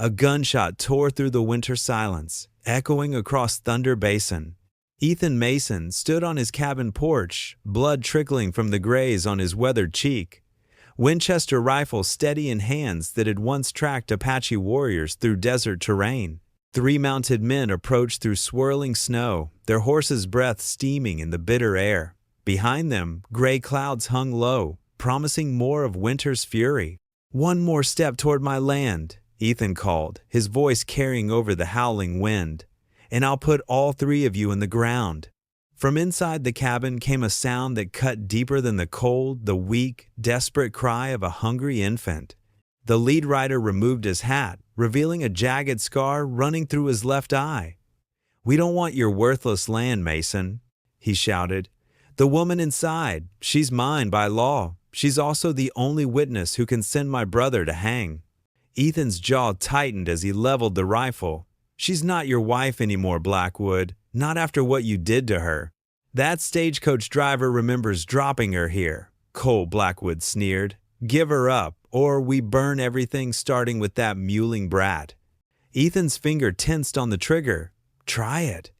A gunshot tore through the winter silence, echoing across Thunder Basin. Ethan Mason stood on his cabin porch, blood trickling from the graze on his weathered cheek. Winchester rifle steady in hands that had once tracked Apache warriors through desert terrain. 3 mounted men approached through swirling snow, their horses' breath steaming in the bitter air. Behind them, gray clouds hung low, promising more of winter's fury. "One more step toward my land," Ethan called, his voice carrying over the howling wind, "and I'll put all 3 of you in the ground." From inside the cabin came a sound that cut deeper than the cold, the weak, desperate cry of a hungry infant. The lead rider removed his hat, revealing a jagged scar running through his left eye. "We don't want your worthless land, Mason," he shouted. "The woman inside, she's mine by law. She's also the only witness who can send my brother to hang." Ethan's jaw tightened as he leveled the rifle. "She's not your wife anymore, Blackwood. Not after what you did to her." "That stagecoach driver remembers dropping her here," Cole Blackwood sneered. "Give her up, or we burn everything starting with that mewling brat." Ethan's finger tensed on the trigger. Try it.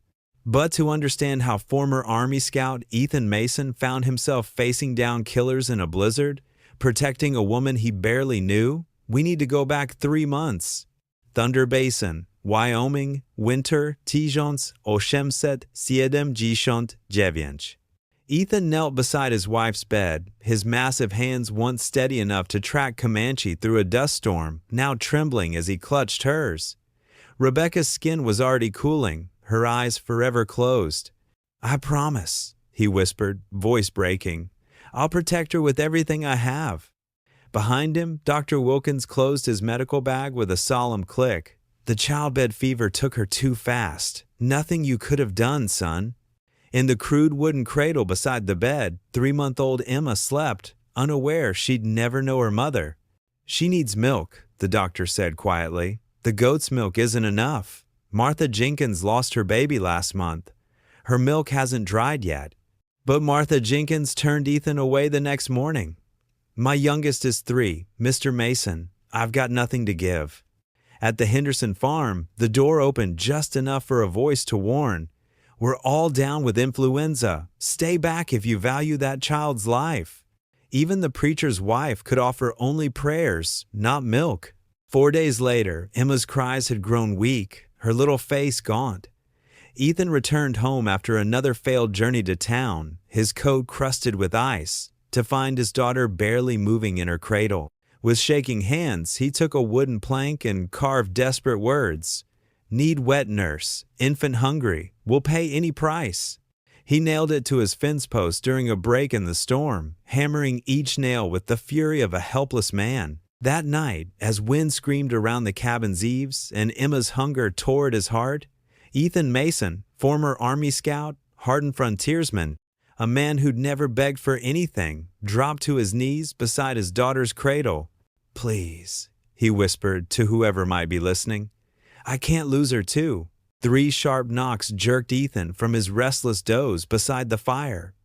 But to understand how former Army scout Ethan Mason found himself facing down killers in a blizzard, protecting a woman he barely knew, we need to go back 3 months. Thunder Basin, Wyoming, winter, 1879. Ethan knelt beside his wife's bed, his massive hands once steady enough to track Comanche through a dust storm, now trembling as he clutched hers. Rebecca's skin was already cooling, her eyes forever closed. "I promise," he whispered, voice breaking. "I'll protect her with everything I have." Behind him, Dr. Wilkins closed his medical bag with a solemn click. "The childbed fever took her too fast. Nothing you could have done, son." In the crude wooden cradle beside the bed, 3-month-old Emma slept, unaware she'd never know her mother. "She needs milk," the doctor said quietly. "The goat's milk isn't enough. Martha Jenkins lost her baby last month. Her milk hasn't dried yet." But Martha Jenkins turned Ethan away the next morning. "My youngest is 3, Mr. Mason. I've got nothing to give." At the Henderson farm, the door opened just enough for a voice to warn, "We're all down with influenza. Stay back if you value that child's life." Even the preacher's wife could offer only prayers, not milk. 4 days later, Emma's cries had grown weak, her little face gaunt. Ethan returned home after another failed journey to town, his coat crusted with ice, to find his daughter barely moving in her cradle. With shaking hands, he took a wooden plank and carved desperate words. "Need wet nurse, infant hungry, will pay any price." He nailed it to his fence post during a break in the storm, hammering each nail with the fury of a helpless man. That night, as wind screamed around the cabin's eaves and Emma's hunger tore at his heart, Ethan Mason, former Army scout, hardened frontiersman, a man who'd never begged for anything, dropped to his knees beside his daughter's cradle. "Please," he whispered to whoever might be listening. "I can't lose her too." 3 sharp knocks jerked Ethan from his restless doze beside the fire.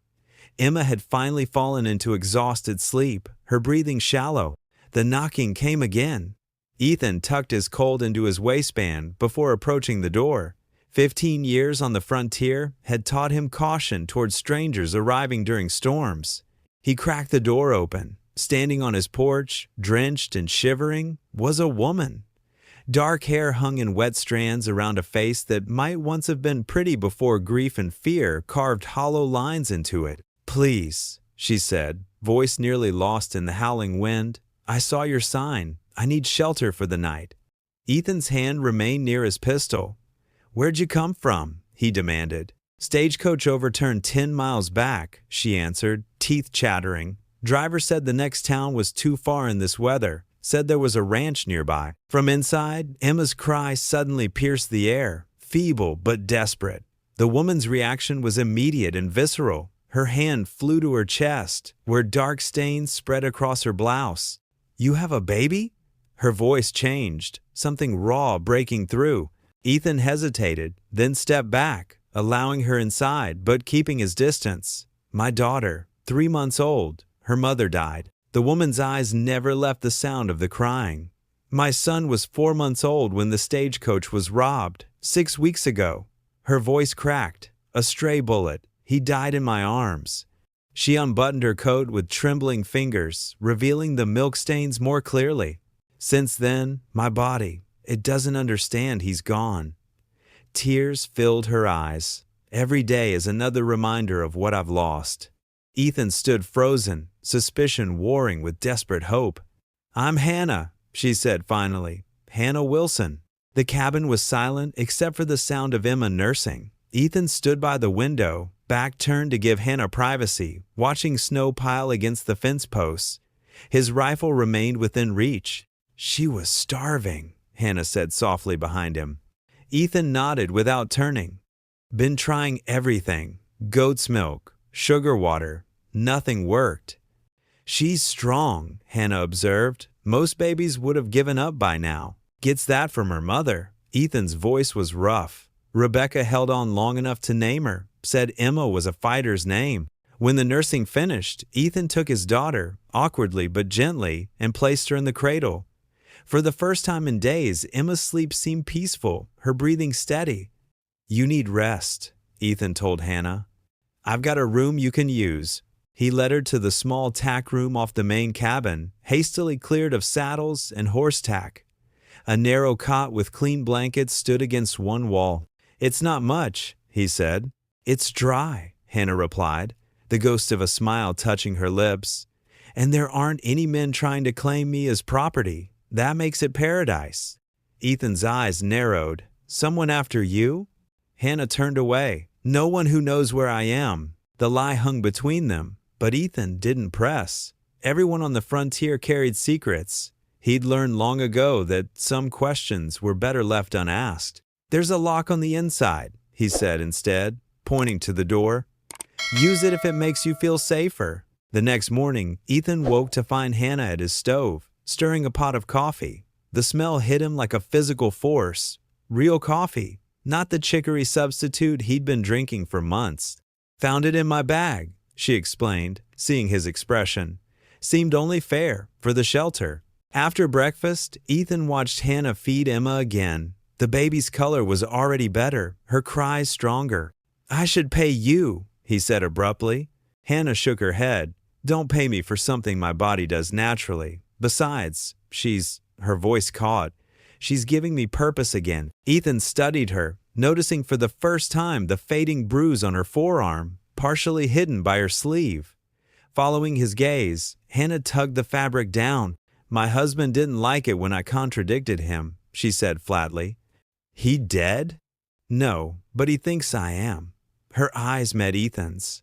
Emma had finally fallen into exhausted sleep, her breathing shallow. The knocking came again. Ethan tucked his Colt into his waistband before approaching the door. 15 years on the frontier had taught him caution towards strangers arriving during storms. He cracked the door open. Standing on his porch, drenched and shivering, was a woman. Dark hair hung in wet strands around a face that might once have been pretty before grief and fear carved hollow lines into it. "Please," she said, voice nearly lost in the howling wind. "I saw your sign. I need shelter for the night." Ethan's hand remained near his pistol. "Where'd you come from?" he demanded. "Stagecoach overturned 10 miles back," she answered, teeth chattering. "Driver said the next town was too far in this weather. Said there was a ranch nearby." From inside, Emma's cry suddenly pierced the air, feeble but desperate. The woman's reaction was immediate and visceral. Her hand flew to her chest, where dark stains spread across her blouse. "You have a baby?" Her voice changed, something raw breaking through. Ethan hesitated, then stepped back, allowing her inside but keeping his distance. "My daughter, 3 months old. Her mother died." The woman's eyes never left the sound of the crying. My son was 4 months old when the stagecoach was robbed, 6 weeks ago. Her voice cracked. A stray bullet. He died in my arms. She unbuttoned her coat with trembling fingers, revealing the milk stains more clearly. Since then, my body, it doesn't understand he's gone. Tears filled her eyes. Every day is another reminder of what I've lost. Ethan stood frozen, suspicion warring with desperate hope. I'm Hannah, she said finally. Hannah Wilson. The cabin was silent except for the sound of Emma nursing. Ethan stood by the window, back turned to give Hannah privacy, watching snow pile against the fence posts. His rifle remained within reach. She was starving, Hannah said softly behind him. Ethan nodded without turning. Been trying everything. Goat's milk, sugar water. Nothing worked. She's strong, Hannah observed. Most babies would have given up by now. Gets that from her mother. Ethan's voice was rough. Rebecca held on long enough to name her, said Emma was a fighter's name. When the nursing finished, Ethan took his daughter, awkwardly but gently, and placed her in the cradle. For the first time in days, Emma's sleep seemed peaceful, her breathing steady. You need rest, Ethan told Hannah. I've got a room you can use. He led her to the small tack room off the main cabin, hastily cleared of saddles and horse tack. A narrow cot with clean blankets stood against one wall. It's not much, he said. It's dry, Hannah replied, the ghost of a smile touching her lips. And there aren't any men trying to claim me as property. That makes it paradise. Ethan's eyes narrowed. Someone after you? Hannah turned away. No one who knows where I am. The lie hung between them, but Ethan didn't press. Everyone on the frontier carried secrets. He'd learned long ago that some questions were better left unasked. There's a lock on the inside, he said instead, pointing to the door. Use it if it makes you feel safer. The next morning, Ethan woke to find Hannah at his stove, stirring a pot of coffee. The smell hit him like a physical force. Real coffee, not the chicory substitute he'd been drinking for months. Found it in my bag, she explained, seeing his expression. Seemed only fair, for the shelter. After breakfast, Ethan watched Hannah feed Emma again. The baby's color was already better, her cries stronger. I should pay you, he said abruptly. Hannah shook her head. Don't pay me for something my body does naturally. Besides, her voice caught. She's giving me purpose again. Ethan studied her, noticing for the first time the fading bruise on her forearm, partially hidden by her sleeve. Following his gaze, Hannah tugged the fabric down. My husband didn't like it when I contradicted him, she said flatly. He dead? No, but he thinks I am. Her eyes met Ethan's.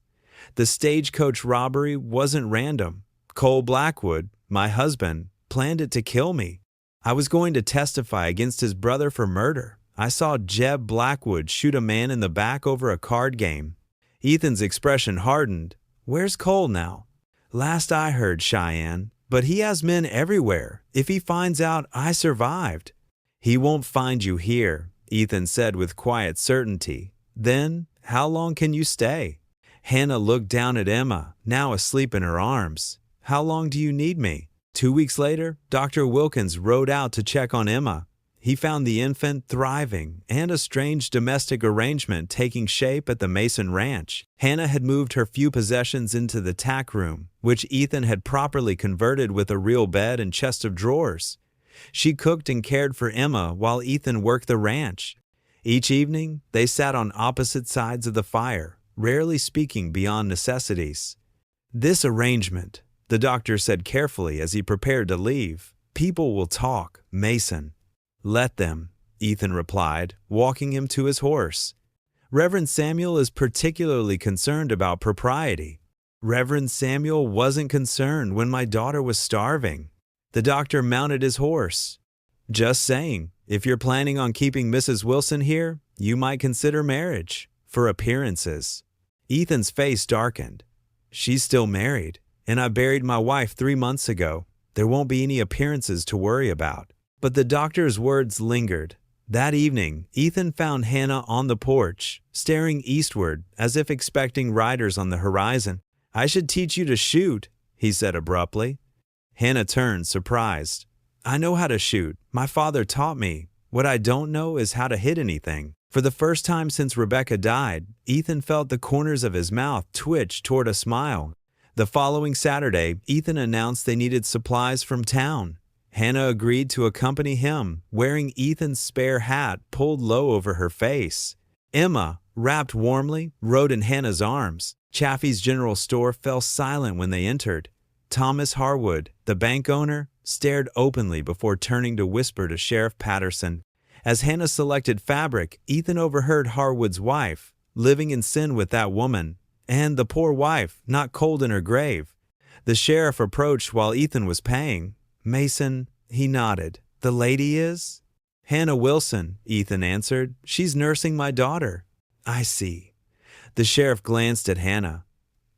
The stagecoach robbery wasn't random. Cole Blackwood, my husband, planned it to kill me. I was going to testify against his brother for murder. I saw Jeb Blackwood shoot a man in the back over a card game. Ethan's expression hardened. Where's Cole now? Last I heard, Cheyenne. But he has men everywhere. If he finds out I survived. He won't find you here, Ethan said with quiet certainty. Then, how long can you stay? Hannah looked down at Emma, now asleep in her arms. How long do you need me? 2 weeks later, Dr. Wilkins rode out to check on Emma. He found the infant thriving and a strange domestic arrangement taking shape at the Mason Ranch. Hannah had moved her few possessions into the tack room, which Ethan had properly converted with a real bed and chest of drawers. She cooked and cared for Emma while Ethan worked the ranch. Each evening, they sat on opposite sides of the fire, rarely speaking beyond necessities. This arrangement, the doctor said carefully as he prepared to leave. People will talk, Mason. Let them, Ethan replied, walking him to his horse. Reverend Samuel is particularly concerned about propriety. Reverend Samuel wasn't concerned when my daughter was starving. The doctor mounted his horse. Just saying, if you're planning on keeping Mrs. Wilson here, you might consider marriage, for appearances. Ethan's face darkened. She's still married, and I buried my wife 3 months ago. There won't be any appearances to worry about. But the doctor's words lingered. That evening, Ethan found Hannah on the porch, staring eastward as if expecting riders on the horizon. I should teach you to shoot, he said abruptly. Hannah turned, surprised. I know how to shoot. My father taught me. What I don't know is how to hit anything. For the first time since Rebecca died, Ethan felt the corners of his mouth twitch toward a smile. The following Saturday, Ethan announced they needed supplies from town. Hannah agreed to accompany him, wearing Ethan's spare hat pulled low over her face. Emma, wrapped warmly, rode in Hannah's arms. Chaffee's General Store fell silent when they entered. Thomas Harwood, the bank owner, stared openly before turning to whisper to Sheriff Patterson. As Hannah selected fabric, Ethan overheard Harwood's wife, living in sin with that woman, and the poor wife, not cold in her grave. The sheriff approached while Ethan was paying. Mason, he nodded. The lady is? Hannah Wilson, Ethan answered. She's nursing my daughter. I see. The sheriff glanced at Hannah.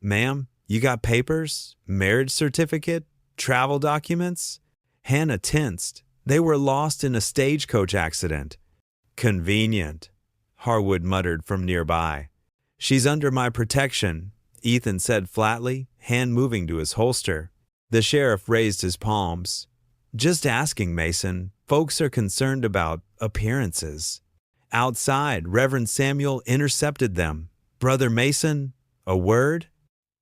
Ma'am, you got papers? Marriage certificate? Travel documents? Hannah tensed. They were lost in a stagecoach accident. Convenient, Harwood muttered from nearby. She's under my protection, Ethan said flatly, hand moving to his holster. The sheriff raised his palms. Just asking, Mason. Folks are concerned about appearances. Outside, Reverend Samuel intercepted them. Brother Mason, a word?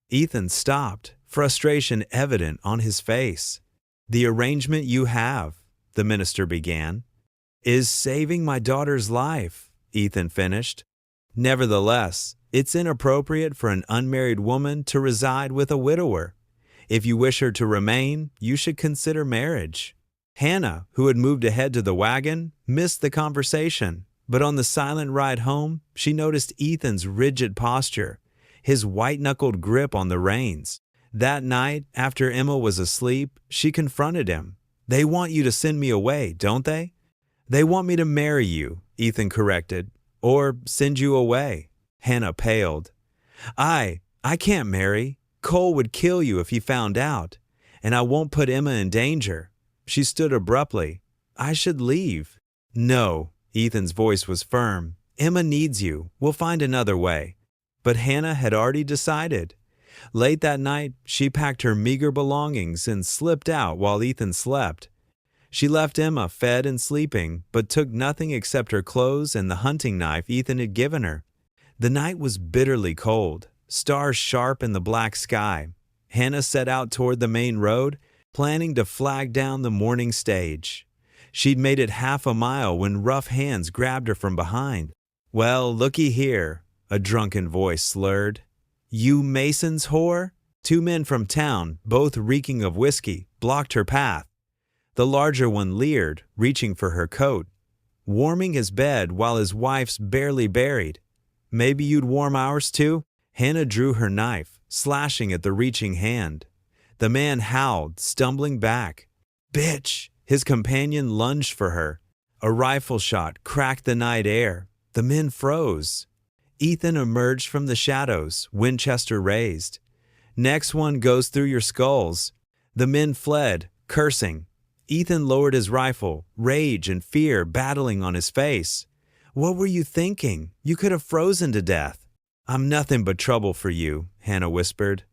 Ethan stopped, frustration evident on his face. The arrangement you have, the minister began, is saving my daughter's life, Ethan finished. Nevertheless, it's inappropriate for an unmarried woman to reside with a widower. If you wish her to remain, you should consider marriage. Hannah, who had moved ahead to the wagon, missed the conversation, but on the silent ride home, she noticed Ethan's rigid posture, his white-knuckled grip on the reins. That night, after Emma was asleep, she confronted him. They want you to send me away, don't they? They want me to marry you, Ethan corrected, or send you away. Hannah paled. I can't marry. Cole would kill you if he found out, and I won't put Emma in danger. She stood abruptly. I should leave. No, Ethan's voice was firm. Emma needs you. We'll find another way. But Hannah had already decided. Late that night, she packed her meager belongings and slipped out while Ethan slept. She left Emma fed and sleeping, but took nothing except her clothes and the hunting knife Ethan had given her. The night was bitterly cold, stars sharp in the black sky. Hannah set out toward the main road, planning to flag down the morning stage. She'd made it half a mile when rough hands grabbed her from behind. Well, looky here, a drunken voice slurred. You Mason's whore? Two men from town, both reeking of whiskey, blocked her path. The larger one leered, reaching for her coat. Warming his bed while his wife's barely buried. Maybe you'd warm ours too? Hannah drew her knife, slashing at the reaching hand. The man howled, stumbling back. Bitch! His companion lunged for her. A rifle shot cracked the night air. The men froze. Ethan emerged from the shadows, Winchester raised. Next one goes through your skulls. The men fled, cursing. Ethan lowered his rifle, rage and fear battling on his face. What were you thinking? You could have frozen to death. I'm nothing but trouble for you, Hannah whispered.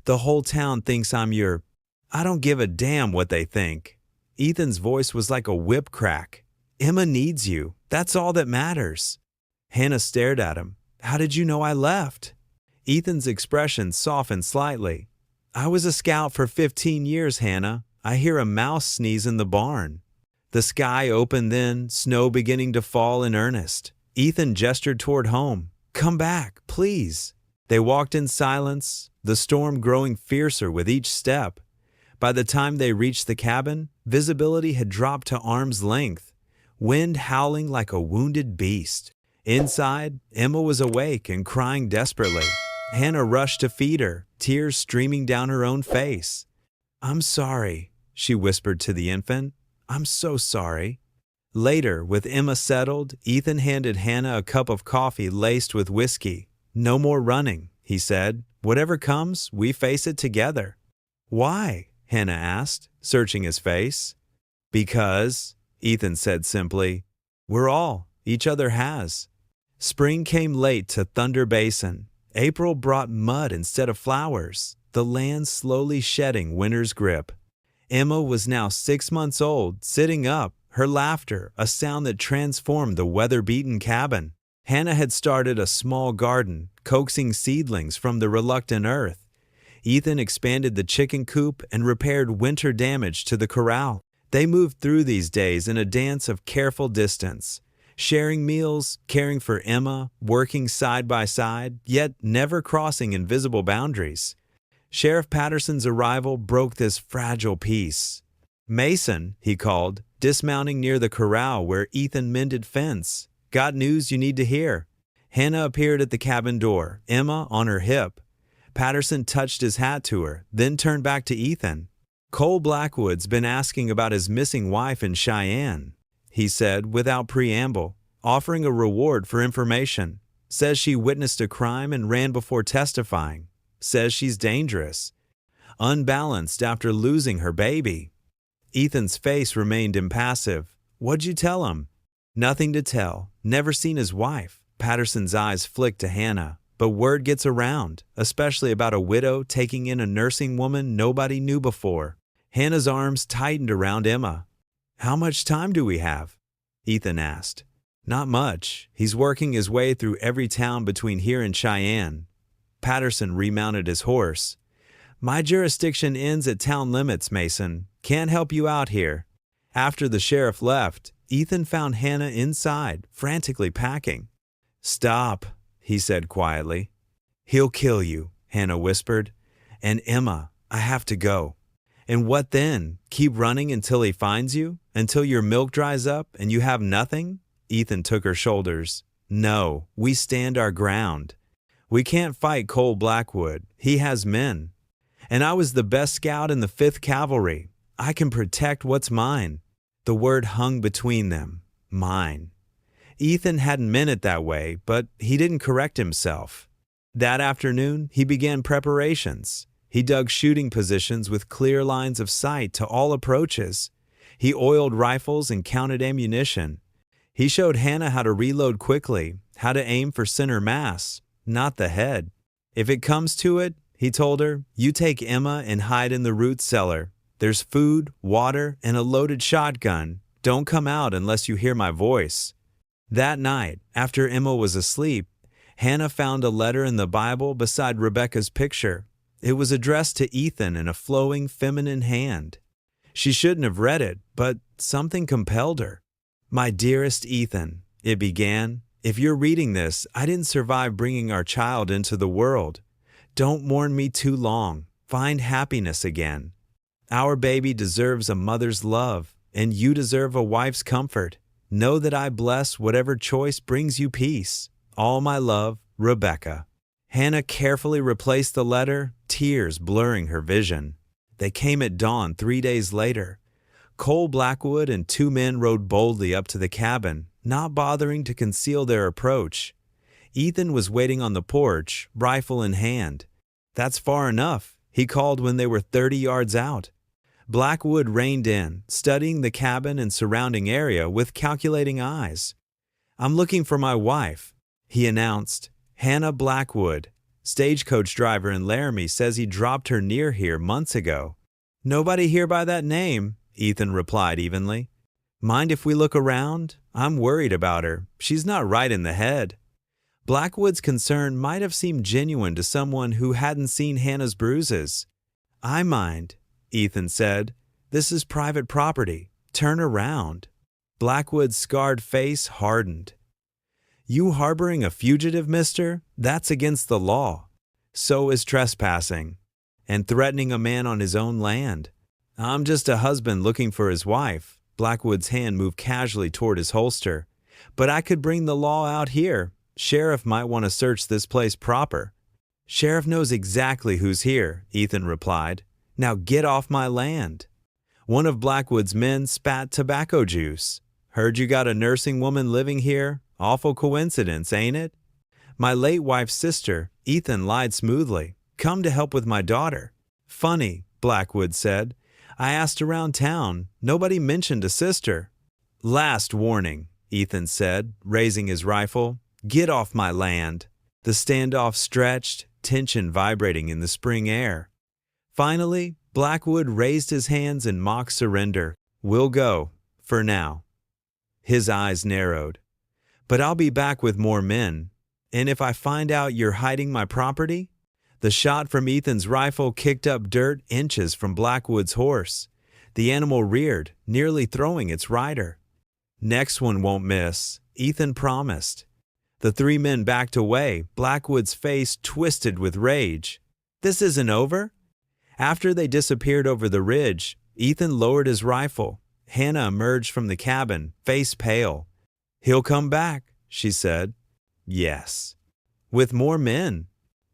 The whole town thinks I'm your... I don't give a damn what they think. Ethan's voice was like a whip crack. Emma needs you. That's all that matters. Hannah stared at him. How did you know I left? Ethan's expression softened slightly. I was a scout for 15 years, Hannah. I hear a mouse sneeze in the barn. The sky opened then, snow beginning to fall in earnest. Ethan gestured toward home. Come back, please. They walked in silence, the storm growing fiercer with each step. By the time they reached the cabin, visibility had dropped to arm's length, wind howling like a wounded beast. Inside, Emma was awake and crying desperately. Hannah rushed to feed her, tears streaming down her own face. I'm sorry, she whispered to the infant. I'm so sorry. Later, with Emma settled, Ethan handed Hannah a cup of coffee laced with whiskey. No more running, he said. Whatever comes, we face it together. Why? Hannah asked, searching his face. Because, Ethan said simply, we're all, each other has. Spring came late to Thunder Basin. April brought mud instead of flowers, the land slowly shedding winter's grip. Emma was now 6 months old, sitting up, her laughter a sound that transformed the weather-beaten cabin. Hannah had started a small garden, coaxing seedlings from the reluctant earth. Ethan expanded the chicken coop and repaired winter damage to the corral. They moved through these days in a dance of careful distance, sharing meals, caring for Emma, working side by side, yet never crossing invisible boundaries. Sheriff Patterson's arrival broke this fragile peace. "Mason," he called, dismounting near the corral where Ethan mended fence. "Got news you need to hear." Hannah appeared at the cabin door, Emma on her hip. Patterson touched his hat to her, then turned back to Ethan. "Cole Blackwood's been asking about his missing wife in Cheyenne," he said without preamble, offering a reward for information. "Says she witnessed a crime and ran before testifying. Says she's dangerous. Unbalanced after losing her baby." Ethan's face remained impassive. "What'd you tell him?" "Nothing to tell. Never seen his wife." Patterson's eyes flicked to Hannah. "But word gets around, especially about a widow taking in a nursing woman nobody knew before." Hannah's arms tightened around Emma. "How much time do we have?" Ethan asked. "Not much. He's working his way through every town between here and Cheyenne." Patterson remounted his horse. "My jurisdiction ends at town limits, Mason. Can't help you out here." After the sheriff left, Ethan found Hannah inside, frantically packing. "Stop," he said quietly. "He'll kill you," Hannah whispered. "And Emma, I have to go." "And what then? Keep running until he finds you? Until your milk dries up and you have nothing?" Ethan took her shoulders. "No, we stand our ground. We can't fight Cole Blackwood. He has men. And I was the best scout in the 5th Cavalry. I can protect what's mine." The word hung between them. Mine. Ethan hadn't meant it that way, but he didn't correct himself. That afternoon, he began preparations. He dug shooting positions with clear lines of sight to all approaches. He oiled rifles and counted ammunition. He showed Hannah how to reload quickly, how to aim for center mass, not the head. "If it comes to it," he told her, "you take Emma and hide in the root cellar. There's food, water, and a loaded shotgun. Don't come out unless you hear my voice." That night, after Emma was asleep, Hannah found a letter in the Bible beside Rebecca's picture. It was addressed to Ethan in a flowing feminine hand. She shouldn't have read it, but something compelled her. "My dearest Ethan," it began, "if you're reading this, I didn't survive bringing our child into the world. Don't mourn me too long. Find happiness again. Our baby deserves a mother's love, and you deserve a wife's comfort. Know that I bless whatever choice brings you peace. All my love, Rebecca." Hannah carefully replaced the letter, tears blurring her vision. They came at dawn 3 days later. Cole Blackwood and 2 men rode boldly up to the cabin, not bothering to conceal their approach. Ethan was waiting on the porch, rifle in hand. "That's far enough," he called when they were 30 yards out. Blackwood reined in, studying the cabin and surrounding area with calculating eyes. "I'm looking for my wife," he announced. "Hannah Blackwood. Stagecoach driver in Laramie says he dropped her near here months ago." "Nobody here by that name," Ethan replied evenly. "Mind if we look around? I'm worried about her. She's not right in the head." Blackwood's concern might have seemed genuine to someone who hadn't seen Hannah's bruises. "I mind," Ethan said. "This is private property. Turn around." Blackwood's scarred face hardened. "You harboring a fugitive, mister? That's against the law. So is trespassing. And threatening a man on his own land. I'm just a husband looking for his wife." Blackwood's hand moved casually toward his holster. "But I could bring the law out here. Sheriff might want to search this place proper." "Sheriff knows exactly who's here," Ethan replied. "Now get off my land." One of Blackwood's men spat tobacco juice. "Heard you got a nursing woman living here? Awful coincidence, ain't it?" "My late wife's sister," Ethan lied smoothly. "Come to help with my daughter." "Funny," Blackwood said. "I asked around town. Nobody mentioned a sister." "Last warning," Ethan said, raising his rifle. "Get off my land." The standoff stretched, tension vibrating in the spring air. Finally, Blackwood raised his hands in mock surrender. "We'll go, for now." His eyes narrowed. "But I'll be back with more men. And if I find out you're hiding my property?" The shot from Ethan's rifle kicked up dirt inches from Blackwood's horse. The animal reared, nearly throwing its rider. "Next one won't miss," Ethan promised. The three men backed away, Blackwood's face twisted with rage. "This isn't over?" After they disappeared over the ridge, Ethan lowered his rifle. Hannah emerged from the cabin, face pale. "He'll come back," she said. "Yes." "With more men?"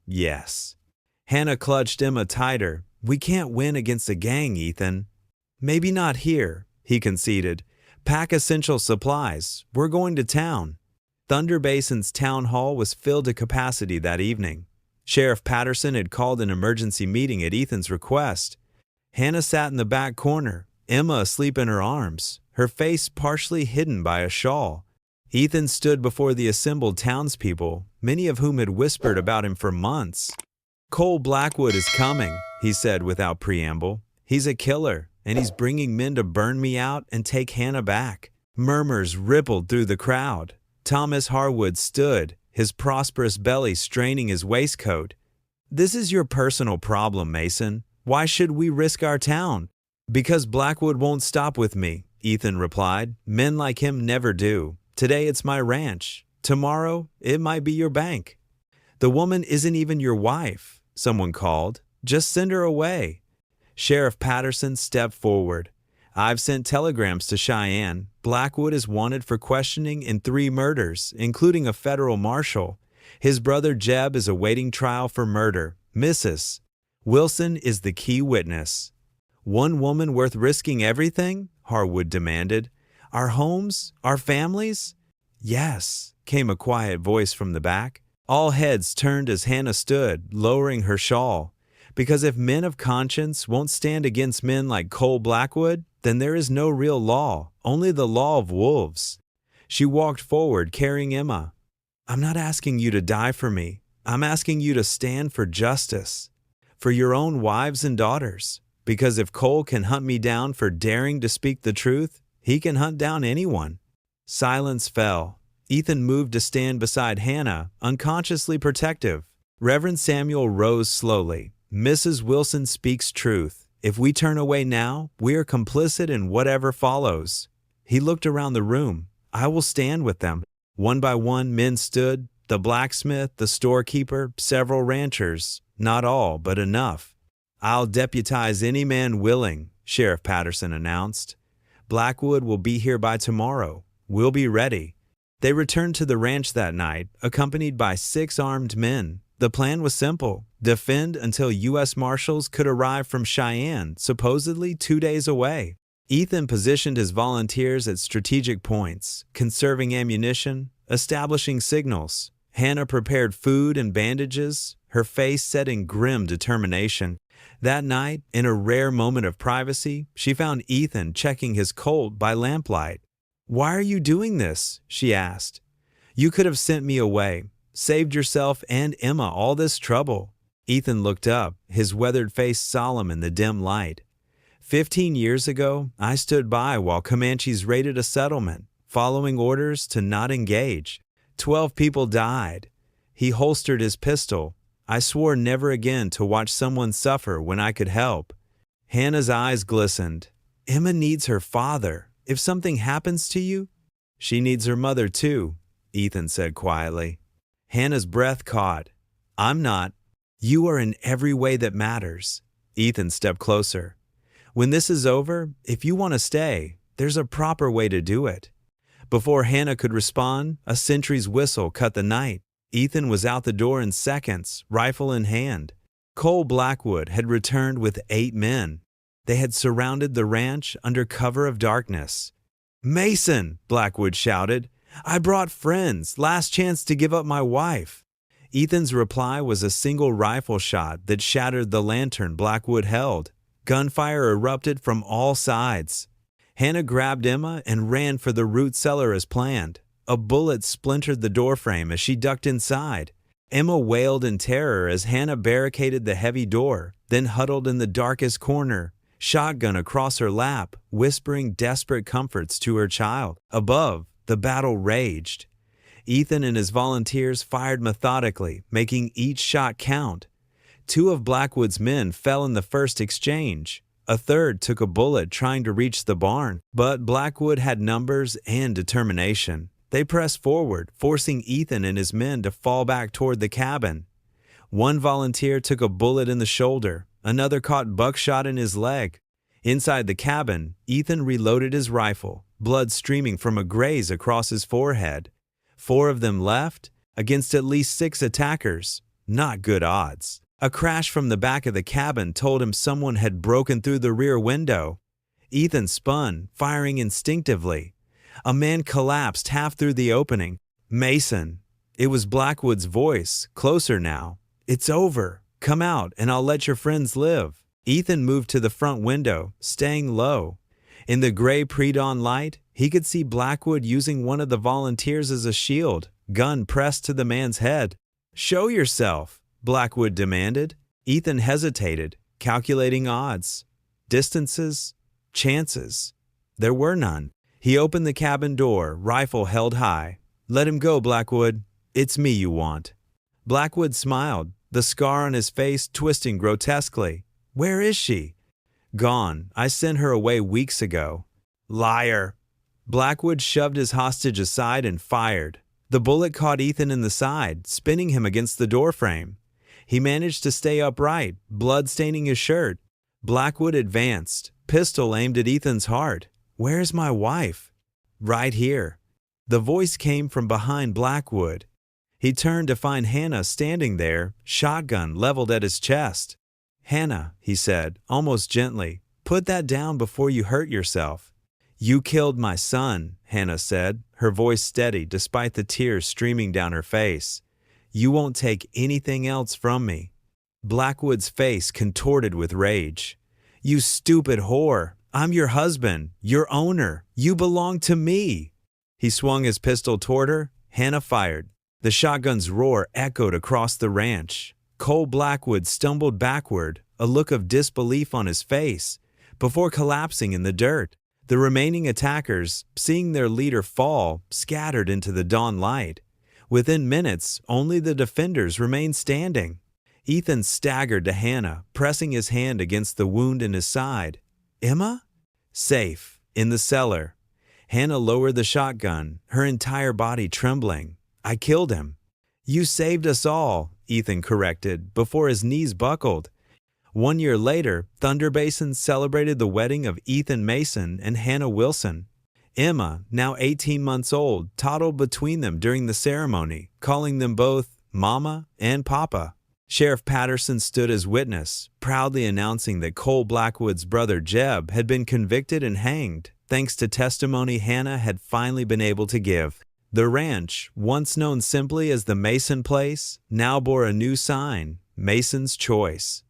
"Yes." Hannah clutched Emma tighter. "We can't win against a gang, Ethan." "Maybe not here," he conceded. "Pack essential supplies. We're going to town." Thunder Basin's town hall was filled to capacity that evening. Sheriff Patterson had called an emergency meeting at Ethan's request. Hannah sat in the back corner, Emma asleep in her arms, her face partially hidden by a shawl. Ethan stood before the assembled townspeople, many of whom had whispered about him for months. "Cole Blackwood is coming," he said without preamble. "He's a killer, and he's bringing men to burn me out and take Hannah back." Murmurs rippled through the crowd. Thomas Harwood stood, his prosperous belly straining his waistcoat. "This is your personal problem, Mason. Why should we risk our town?" "Because Blackwood won't stop with me," Ethan replied. "Men like him never do. Today it's my ranch. Tomorrow it might be your bank." "The woman isn't even your wife," someone called. "Just send her away." Sheriff Patterson stepped forward. "I've sent telegrams to Cheyenne. Blackwood is wanted for questioning in 3 murders, including a federal marshal. His brother Jeb is awaiting trial for murder. Mrs. Wilson is the key witness." "One woman worth risking everything?" Harwood demanded. "Our homes? Our families?" "Yes," came a quiet voice from the back. All heads turned as Hannah stood, lowering her shawl. "Because if men of conscience won't stand against men like Cole Blackwood, then there is no real law, only the law of wolves." She walked forward, carrying Emma. "I'm not asking you to die for me. I'm asking you to stand for justice, for your own wives and daughters. Because if Cole can hunt me down for daring to speak the truth, he can hunt down anyone." Silence fell. Ethan moved to stand beside Hannah, unconsciously protective. Reverend Samuel rose slowly. "Mrs. Wilson speaks truth. If we turn away now, we are complicit in whatever follows." He looked around the room. "I will stand with them." One by one, men stood, the blacksmith, the storekeeper, several ranchers. Not all, but enough. "I'll deputize any man willing," Sheriff Patterson announced. "Blackwood will be here by tomorrow. We'll be ready." They returned to the ranch that night, accompanied by 6 armed men. The plan was simple: defend until U.S. Marshals could arrive from Cheyenne, supposedly 2 days away. Ethan positioned his volunteers at strategic points, conserving ammunition, establishing signals. Hannah prepared food and bandages, her face set in grim determination. That night, in a rare moment of privacy, she found Ethan checking his Colt by lamplight. "Why are you doing this?" she asked. "You could have sent me away, saved yourself and Emma all this trouble." Ethan looked up, his weathered face solemn in the dim light. 15 years ago, I stood by while Comanches raided a settlement, following orders to not engage. 12 people died." He holstered his pistol. "I swore never again to watch someone suffer when I could help." Hannah's eyes glistened. "Emma needs her father. If something happens to you—" "She needs her mother too," Ethan said quietly. Hannah's breath caught. "I'm not." "You are in every way that matters." Ethan stepped closer. "When this is over, if you want to stay, there's a proper way to do it." Before Hannah could respond, a sentry's whistle cut the night. Ethan was out the door in seconds, rifle in hand. Cole Blackwood had returned with 8 men. They had surrounded the ranch under cover of darkness. "Mason!" Blackwood shouted. "I brought friends. Last chance to give up my wife." Ethan's reply was a single rifle shot that shattered the lantern Blackwood held. Gunfire erupted from all sides. Hannah grabbed Emma and ran for the root cellar as planned. A bullet splintered the doorframe as she ducked inside. Emma wailed in terror as Hannah barricaded the heavy door, then huddled in the darkest corner, shotgun across her lap, whispering desperate comforts to her child. Above, the battle raged. Ethan and his volunteers fired methodically, making each shot count. 2 of Blackwood's men fell in the first exchange. A third took a bullet trying to reach the barn, but Blackwood had numbers and determination. They pressed forward, forcing Ethan and his men to fall back toward the cabin. One volunteer took a bullet in the shoulder, another caught buckshot in his leg. Inside the cabin, Ethan reloaded his rifle, blood streaming from a graze across his forehead. 4 of them left, against at least 6 attackers. Not good odds. A crash from the back of the cabin told him someone had broken through the rear window. Ethan spun, firing instinctively. A man collapsed half through the opening. Mason. It was Blackwood's voice, closer now. "It's over. Come out and I'll let your friends live." Ethan moved to the front window, staying low. In the gray pre-dawn light, he could see Blackwood using one of the volunteers as a shield, gun pressed to the man's head. "Show yourself," Blackwood demanded. Ethan hesitated, calculating odds. Distances, chances. There were none. He opened the cabin door, rifle held high. "Let him go, Blackwood. It's me you want." Blackwood smiled, the scar on his face twisting grotesquely. "Where is she?" "Gone. I sent her away weeks ago." "Liar." Blackwood shoved his hostage aside and fired. The bullet caught Ethan in the side, spinning him against the doorframe. He managed to stay upright, blood staining his shirt. Blackwood advanced, pistol aimed at Ethan's heart. "Where's my wife?" "Right here." The voice came from behind Blackwood. He turned to find Hannah standing there, shotgun leveled at his chest. "Hannah," he said, almost gently, "put that down before you hurt yourself." "You killed my son," Hannah said, her voice steady despite the tears streaming down her face. "You won't take anything else from me." Blackwood's face contorted with rage. "You stupid whore! I'm your husband, your owner. You belong to me." He swung his pistol toward her. Hannah fired. The shotgun's roar echoed across the ranch. Cole Blackwood stumbled backward, a look of disbelief on his face, before collapsing in the dirt. The remaining attackers, seeing their leader fall, scattered into the dawn light. Within minutes, only the defenders remained standing. Ethan staggered to Hannah, pressing his hand against the wound in his side. "Emma?" "Safe, in the cellar." Hannah lowered the shotgun, her entire body trembling. "I killed him." "You saved us all," Ethan corrected, before his knees buckled. 1 year later, Thunder Basin celebrated the wedding of Ethan Mason and Hannah Wilson. Emma, now 18 months old, toddled between them during the ceremony, calling them both Mama and Papa. Sheriff Patterson stood as witness, proudly announcing that Cole Blackwood's brother Jeb had been convicted and hanged, thanks to testimony Hannah had finally been able to give. The ranch, once known simply as the Mason Place, now bore a new sign, Mason's Choice.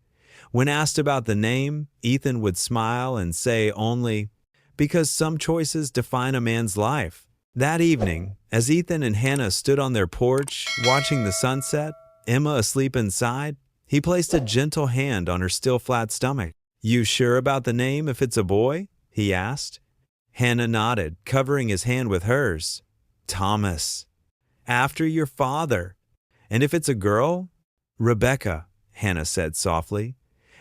When asked about the name, Ethan would smile and say only, "Because some choices define a man's life." That evening, as Ethan and Hannah stood on their porch, watching the sunset, Emma asleep inside, he placed a gentle hand on her still flat stomach. "You sure about the name if it's a boy?" he asked. Hannah nodded, covering his hand with hers. "Thomas." "After your father." "And if it's a girl?" "Rebecca," Hannah said softly.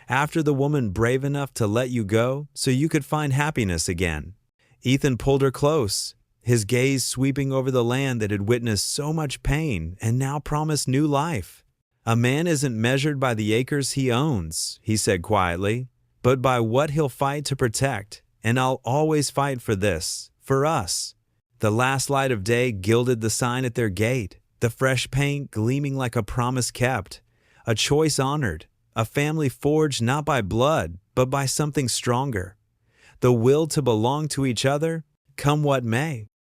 "After the woman brave enough to let you go so you could find happiness again." Ethan pulled her close, his gaze sweeping over the land that had witnessed so much pain and now promised new life. "A man isn't measured by the acres he owns," he said quietly, "but by what he'll fight to protect, and I'll always fight for this, for us." The last light of day gilded the sign at their gate, the fresh paint gleaming like a promise kept, a choice honored, a family forged not by blood, but by something stronger. The will to belong to each other, come what may.